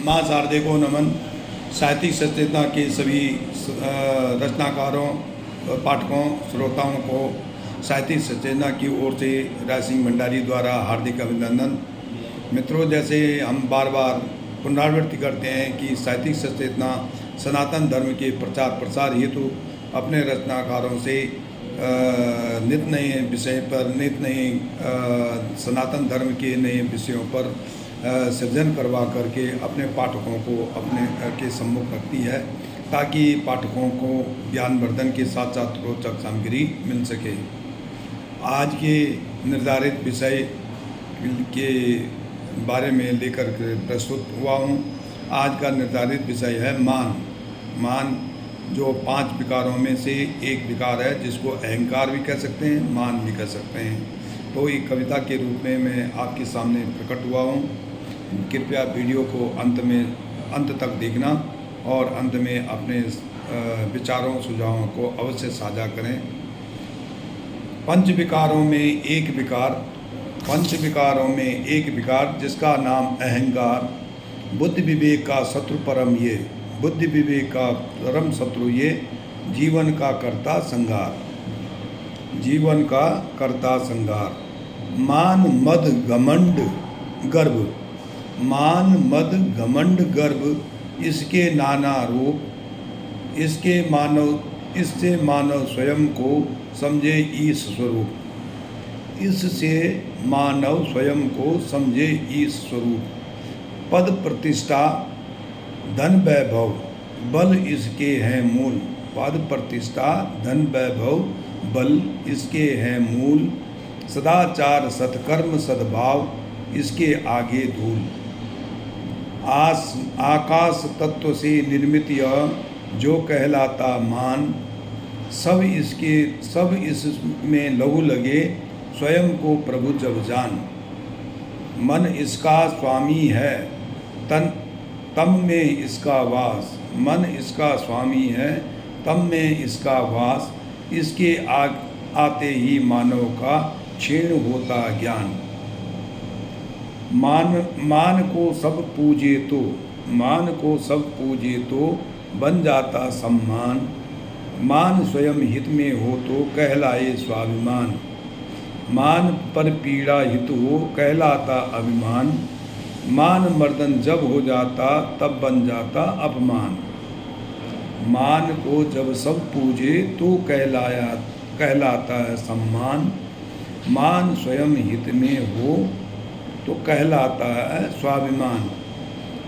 माँ शारदे को नमन। साहित्यिक सचेतना के सभी रचनाकारों, पाठकों, श्रोताओं को साहित्यिक सचेतना की ओर से राय सिंह भंडारी द्वारा हार्दिक अभिनंदन। मित्रों, जैसे हम बार बार पुनरावृत्ति करते हैं कि साहित्यिक सचेतना सनातन धर्म के प्रचार प्रसार हेतु अपने रचनाकारों से नित नए विषय पर, नित नए सनातन धर्म के नए विषयों पर सृजन करवा करके अपने पाठकों को अपने के सम्मुख रखती है, ताकि पाठकों को ज्ञानवर्धन के साथ साथ रोचक सामग्री मिल सके। आज के निर्धारित विषय के बारे में लेकर प्रस्तुत हुआ हूँ। आज का निर्धारित विषय है मान। मान जो 5 विकारों में से एक विकार है, जिसको अहंकार भी कह सकते हैं, मान भी कह सकते हैं। तो एक कविता के रूप में मैं आपके सामने प्रकट हुआ हूँ। कृपया वीडियो को अंत तक देखना और अंत में अपने विचारों, सुझावों को अवश्य साझा करें। 5 विकारों में एक विकार जिसका नाम अहंकार, बुद्धि विवेक का शत्रु परम ये, बुद्धि विवेक का परम शत्रु ये, जीवन का कर्ता संगार, जीवन का कर्ता संगार। मान मद घमंड गर्व, मान मद घमंड गर्व, इसके नाना रूप, इससे मानव स्वयं को समझे ईश स्वरूप, इससे मानव स्वयं को समझे ईश स्वरूप। पद प्रतिष्ठा धन वैभव बल इसके हैं मूल, पद प्रतिष्ठा धन वैभव बल इसके हैं मूल। सदाचार सत्कर्म सद्भाव इसके आगे धूल। आकाश तत्व से निर्मित यह जो कहलाता मान, सब इसमें लहू लगे स्वयं को प्रभु जब जान। मन इसका स्वामी है तम में इसका वास, मन इसका स्वामी है तम में इसका वास। इसके आते ही मानव का क्षीण होता ज्ञान। मान को सब पूजे तो बन जाता सम्मान। मान स्वयं हित में हो तो कहलाए स्वाभिमान। मान पर पीड़ा हित हो कहलाता अभिमान। मान मर्दन जब हो जाता तब बन जाता अपमान। मान को जब सब पूजे तो कहलाता है सम्मान। मान स्वयं हित में हो तो कहलाता है स्वाभिमान।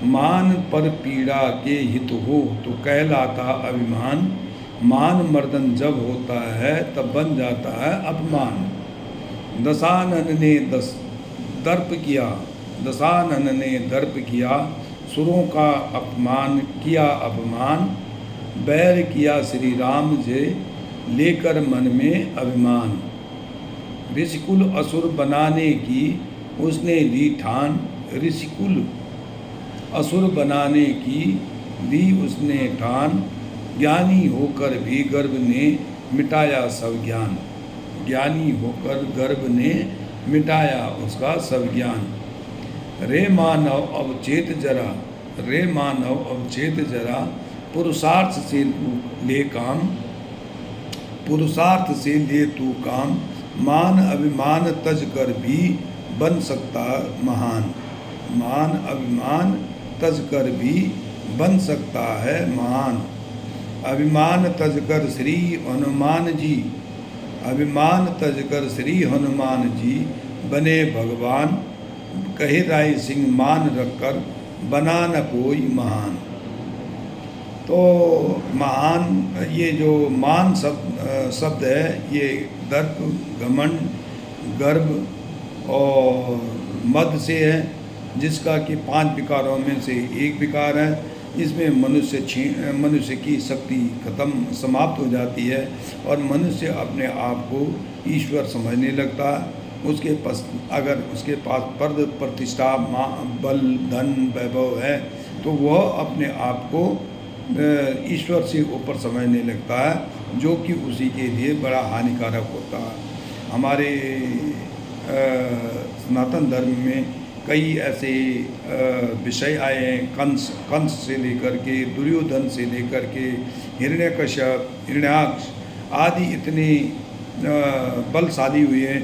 मान पर पीड़ा के हित हो तो कहलाता अभिमान। मान मर्दन जब होता है तब बन जाता है अपमान। दशानन ने दर्प किया, सुरों का अपमान किया अपमान। बैर किया श्री राम जे लेकर मन में अभिमान। ऋषिकुल असुर बनाने की उसने ली ठान, ऋषिकुल असुर बनाने की दी उसने ठान। ज्ञानी होकर भी गर्भ ने मिटाया सब ज्ञान, ज्ञानी होकर गर्भ ने मिटाया उसका सब ज्ञान। रे मानव अब चेत जरा, पुरुषार्थ से ले काम, पुरुषार्थ से ले तू काम। मान अभिमान तज कर भी बन सकता महान, मान अभिमान तज कर भी बन सकता है महान। अभिमान तज कर श्री हनुमान जी, अभिमान तज कर श्री हनुमान जी बने भगवान। कहे राय सिंह मान रखकर बना न कोई महान। तो महान, ये जो मान शब्द है, ये दर्प, घमंड, गर्व और मद से है, जिसका कि 5 विकारों में से एक विकार है। इसमें मनुष्य की शक्ति समाप्त हो जाती है और मनुष्य अपने आप को ईश्वर समझने लगता है। अगर उसके पास पद प्रतिष्ठा, बल, धन, वैभव है तो वह अपने आप को ईश्वर से ऊपर समझने लगता है, जो कि उसी के लिए बड़ा हानिकारक होता है। हमारे सनातन धर्म में कई ऐसे विषय आए हैं, कंस से लेकर के, दुर्योधन से लेकर के, हिरण्यकश्यप, हिरण्याक्ष आदि इतने बलशाली हुए हैं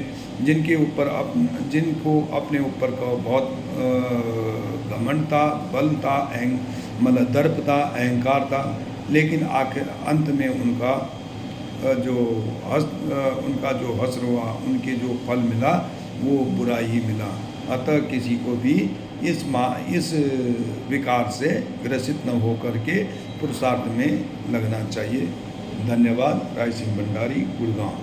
जिनको अपने ऊपर का बहुत घमंड था, बल था, मतलब दर्प था, अहंकार था, लेकिन आखिर अंत में उनका जो हश्र हुआ, उनके जो फल मिला वो बुरा ही मिला। अतः किसी को भी इस विकार से ग्रसित न हो करके पुरुषार्थ में लगना चाहिए। धन्यवाद। राय सिंह भंडारी, गुड़गांव।